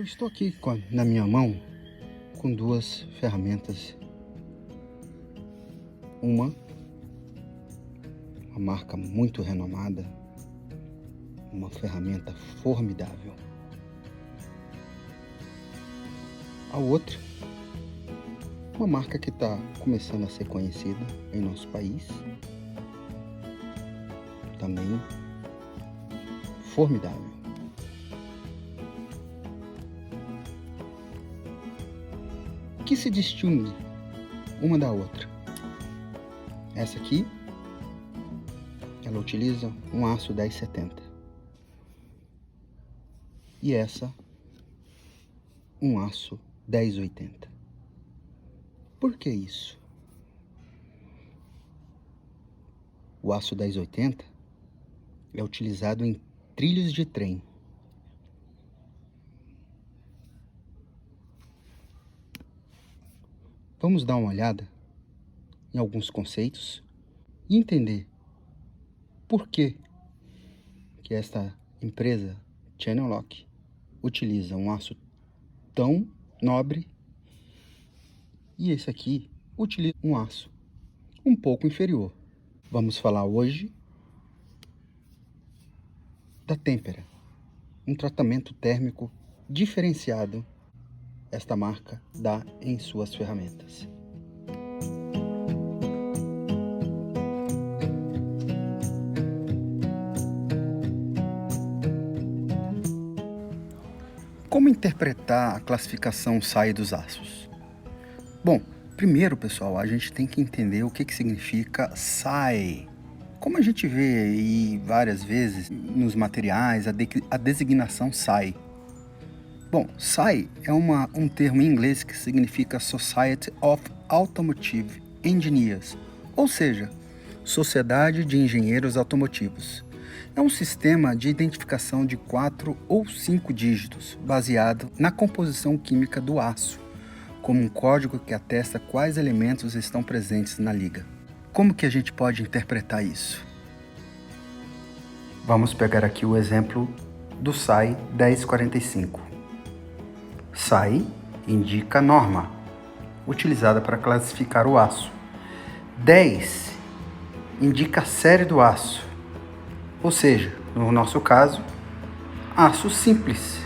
Eu estou aqui na minha mão com duas ferramentas. Uma marca muito renomada, uma ferramenta formidável. A outra, uma marca que está começando a ser conhecida em nosso país, também formidável. O que se distingue uma da outra? Essa aqui, ela utiliza um aço 1070 e essa um aço 1080. Por que isso? O aço 1080 é utilizado em trilhos de trem. Vamos dar uma olhada em alguns conceitos e entender por que esta empresa Channel Lock utiliza um aço tão nobre e esse aqui utiliza um aço um pouco inferior. Vamos falar hoje da têmpera, um tratamento térmico diferenciado esta marca dá em suas ferramentas. Como interpretar a classificação SAI dos aços? Bom, primeiro, pessoal, a gente tem que entender o que significa SAI. Como a gente vê aí várias vezes nos materiais, a designação SAI. Bom, SAI é um termo em inglês que significa Society of Automotive Engineers, ou seja, Sociedade de Engenheiros Automotivos. É um sistema de identificação de 4 ou 5 dígitos, baseado na composição química do aço, como um código que atesta quais elementos estão presentes na liga. Como que a gente pode interpretar isso? Vamos pegar aqui o exemplo do SAI 1045. SAI indica norma, utilizada para classificar o aço. 10 indica a série do aço, ou seja, no nosso caso, aço simples,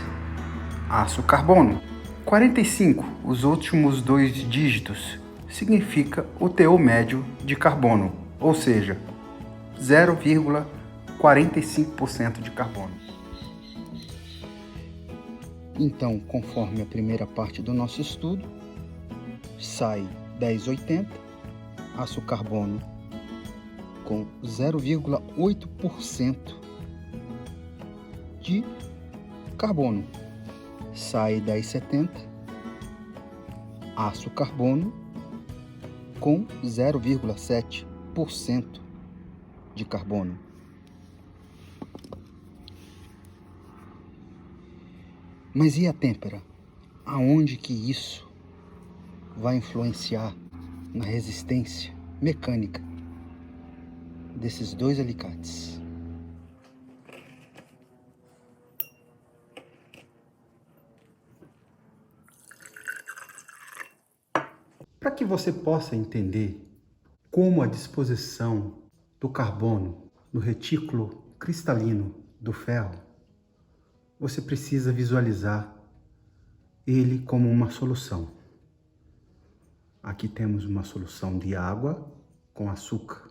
aço carbono. 45, os últimos 2 dígitos, significa o teor médio de carbono, ou seja, 0,45% de carbono. Então, conforme a primeira parte do nosso estudo, SAI 1080, aço carbono com 0,8% de carbono. SAI 1070, aço carbono com 0,7% de carbono. Mas e a têmpera? Aonde que isso vai influenciar na resistência mecânica desses dois alicates? Para que você possa entender como a disposição do carbono no retículo cristalino do ferro, você precisa visualizar ele como uma solução. Aqui temos uma solução de água com açúcar.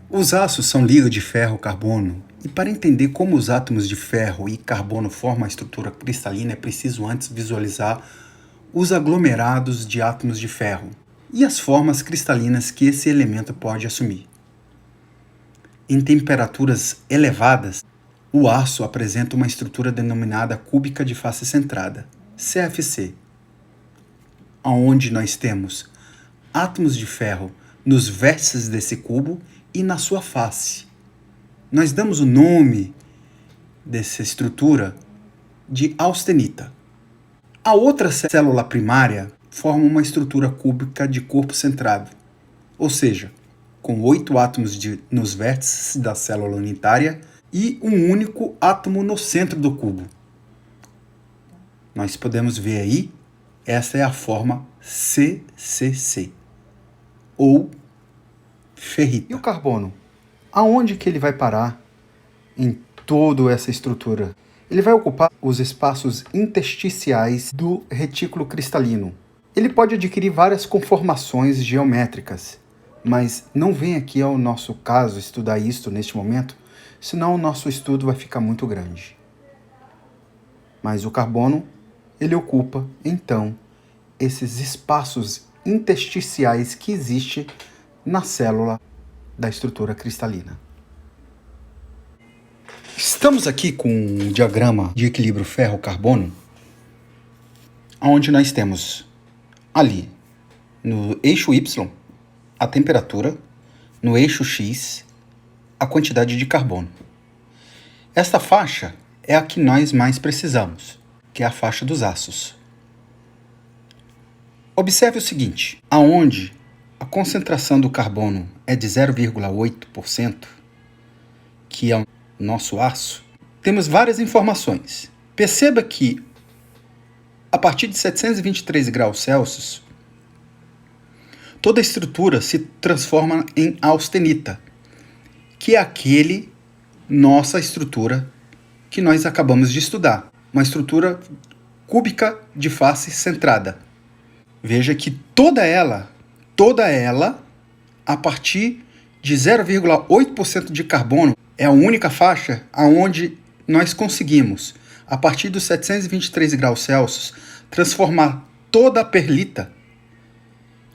Os aços são ligas de ferro-carbono, e para entender como os átomos de ferro e carbono formam a estrutura cristalina é preciso antes visualizar os aglomerados de átomos de ferro e as formas cristalinas que esse elemento pode assumir. Em temperaturas elevadas, o aço apresenta uma estrutura denominada cúbica de face centrada, CFC, onde nós temos átomos de ferro nos vértices desse cubo e na sua face. Nós damos o nome dessa estrutura de austenita. A outra célula primária forma uma estrutura cúbica de corpo centrado, ou seja, com 8 átomos nos vértices da célula unitária e um único átomo no centro do cubo. Nós podemos ver aí, essa é a forma CCC, ou ferrita. E o carbono? Aonde que ele vai parar em toda essa estrutura? Ele vai ocupar os espaços intersticiais do retículo cristalino. Ele pode adquirir várias conformações geométricas, mas não vem aqui ao nosso caso estudar isso neste momento, senão o nosso estudo vai ficar muito grande. Mas o carbono, ele ocupa, então, esses espaços intersticiais que existem na célula da estrutura cristalina. Estamos aqui com um diagrama de equilíbrio ferro-carbono, onde nós temos ali, no eixo Y, a temperatura, no eixo X, a quantidade de carbono. Esta faixa é a que nós mais precisamos, que é a faixa dos aços. Observe o seguinte, aonde a concentração do carbono é de 0,8%, que é o nosso aço, temos várias informações. Perceba que, a partir de 723 graus Celsius, toda a estrutura se transforma em austenita, que é nossa estrutura que nós acabamos de estudar. Uma estrutura cúbica de face centrada. Veja que toda ela, a partir de 0,8% de carbono, é a única faixa aonde nós conseguimos, a partir dos 723 graus Celsius, transformar toda a perlita.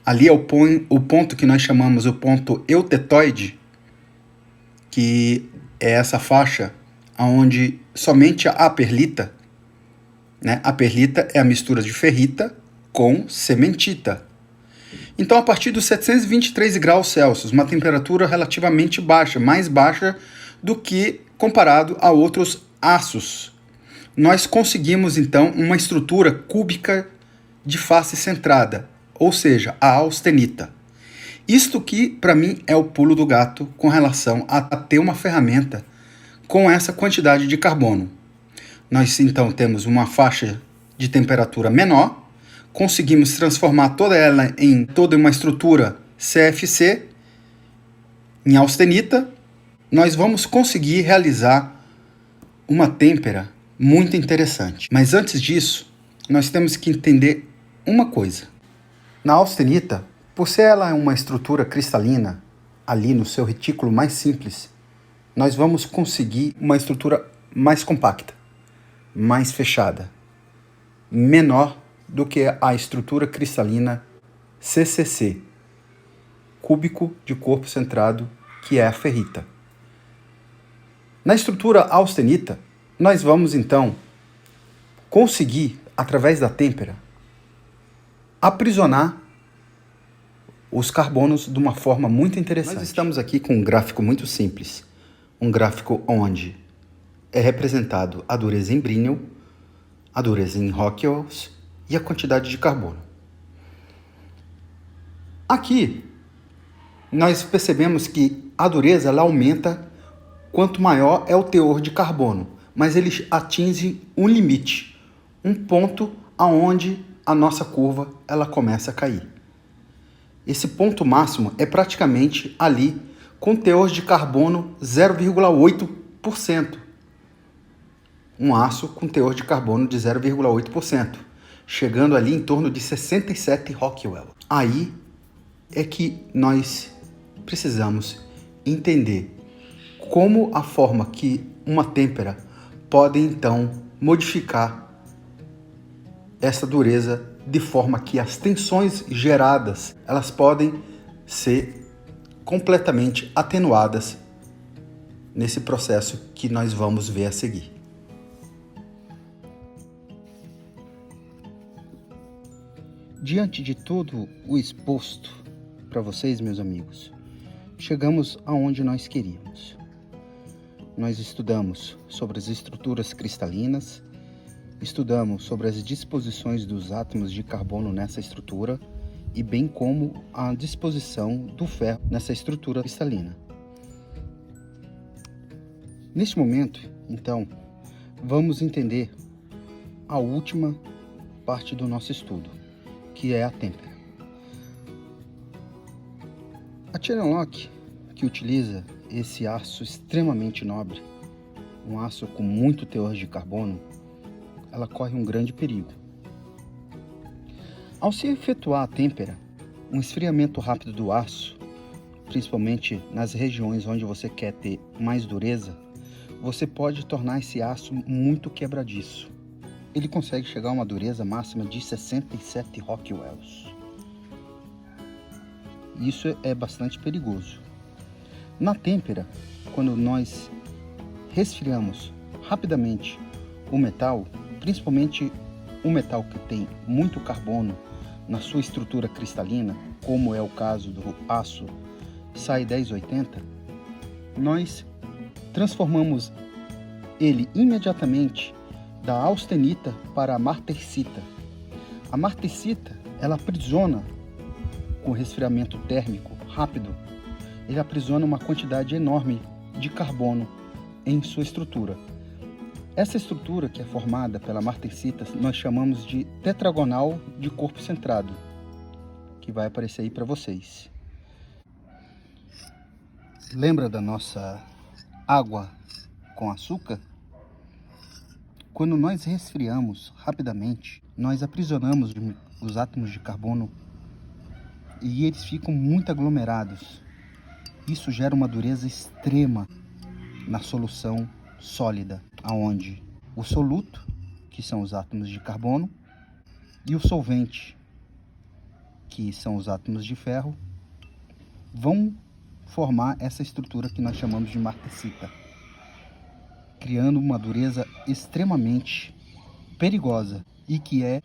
Ali é o ponto que nós chamamos o ponto eutetoide, que é essa faixa onde somente a perlita, né? A perlita é a mistura de ferrita com cementita. Então, a partir dos 723 graus Celsius, uma temperatura relativamente baixa, mais baixa do que comparado a outros aços, nós conseguimos, então, uma estrutura cúbica de face centrada, ou seja, a austenita. Isto que, para mim, é o pulo do gato com relação a ter uma ferramenta com essa quantidade de carbono. Nós, então, temos uma faixa de temperatura menor, conseguimos transformar toda ela em toda uma estrutura CFC, em austenita, nós vamos conseguir realizar uma têmpera muito interessante. Mas antes disso, nós temos que entender uma coisa. Na austenita, por ser ela uma estrutura cristalina, ali no seu retículo mais simples, nós vamos conseguir uma estrutura mais compacta, mais fechada, menor do que a estrutura cristalina CCC, cúbico de corpo centrado, que é a ferrita. Na estrutura austenita, nós vamos então conseguir, através da têmpera, aprisionar os carbonos de uma forma muito interessante. Nós estamos aqui com um gráfico muito simples, um gráfico onde é representado a dureza em Brinell, a dureza em Rockwells e a quantidade de carbono. Aqui, nós percebemos que a dureza ela aumenta quanto maior é o teor de carbono, mas ele atinge um limite, um ponto aonde a nossa curva ela começa a cair. Esse ponto máximo é praticamente ali com teor de carbono 0,8%. Um aço com teor de carbono de 0,8%, chegando ali em torno de 67 Rockwell. Aí é que nós precisamos entender como a forma que uma têmpera pode então modificar essa dureza de forma que as tensões geradas elas podem ser completamente atenuadas nesse processo que nós vamos ver a seguir. Diante de todo o exposto para vocês, meus amigos, chegamos aonde nós queríamos. Nós estudamos sobre as estruturas cristalinas, estudamos sobre as disposições dos átomos de carbono nessa estrutura e bem como a disposição do ferro nessa estrutura cristalina. Neste momento, então, vamos entender a última parte do nosso estudo, que é a têmpera. A Chain Lock, que utiliza esse aço extremamente nobre, um aço com muito teor de carbono, ela corre um grande perigo. Ao se efetuar a têmpera, um esfriamento rápido do aço, principalmente nas regiões onde você quer ter mais dureza, você pode tornar esse aço muito quebradiço. Ele consegue chegar a uma dureza máxima de 67 Rockwells. Isso é bastante perigoso. Na têmpera, quando nós resfriamos rapidamente o metal, principalmente um metal que tem muito carbono na sua estrutura cristalina, como é o caso do aço SAI 1080, nós transformamos ele imediatamente da austenita para a martensita. A martensita, ela aprisiona, com resfriamento térmico rápido, ele aprisiona uma quantidade enorme de carbono em sua estrutura. Essa estrutura, que é formada pela martensita, nós chamamos de tetragonal de corpo centrado, que vai aparecer aí para vocês. Lembra da nossa água com açúcar? Quando nós resfriamos rapidamente, nós aprisionamos os átomos de carbono e eles ficam muito aglomerados. Isso gera uma dureza extrema na solução sólida, aonde o soluto, que são os átomos de carbono, e o solvente, que são os átomos de ferro, vão formar essa estrutura que nós chamamos de martensita, criando uma dureza extremamente perigosa e que é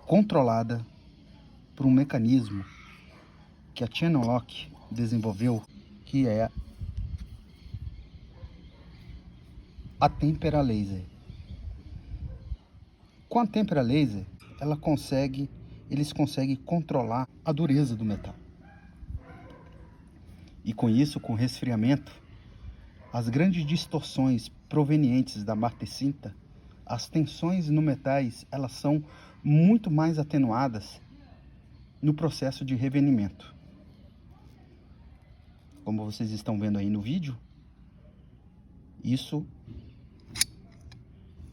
controlada por um mecanismo que a Chain Lock desenvolveu, que é a têmpera laser. Com a têmpera laser, eles conseguem controlar a dureza do metal. E com isso, com o resfriamento, as grandes distorções provenientes da martensita, as tensões no metais, elas são muito mais atenuadas no processo de revenimento. Como vocês estão vendo aí no vídeo, isso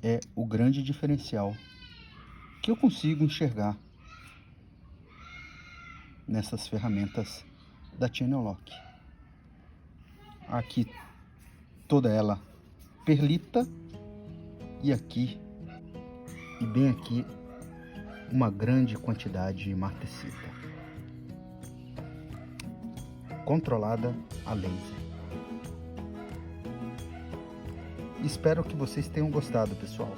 é o grande diferencial que eu consigo enxergar nessas ferramentas da Chain Lock. Aqui toda ela perlita e aqui e bem aqui uma grande quantidade de martensita, controlada a laser. Espero que vocês tenham gostado, pessoal.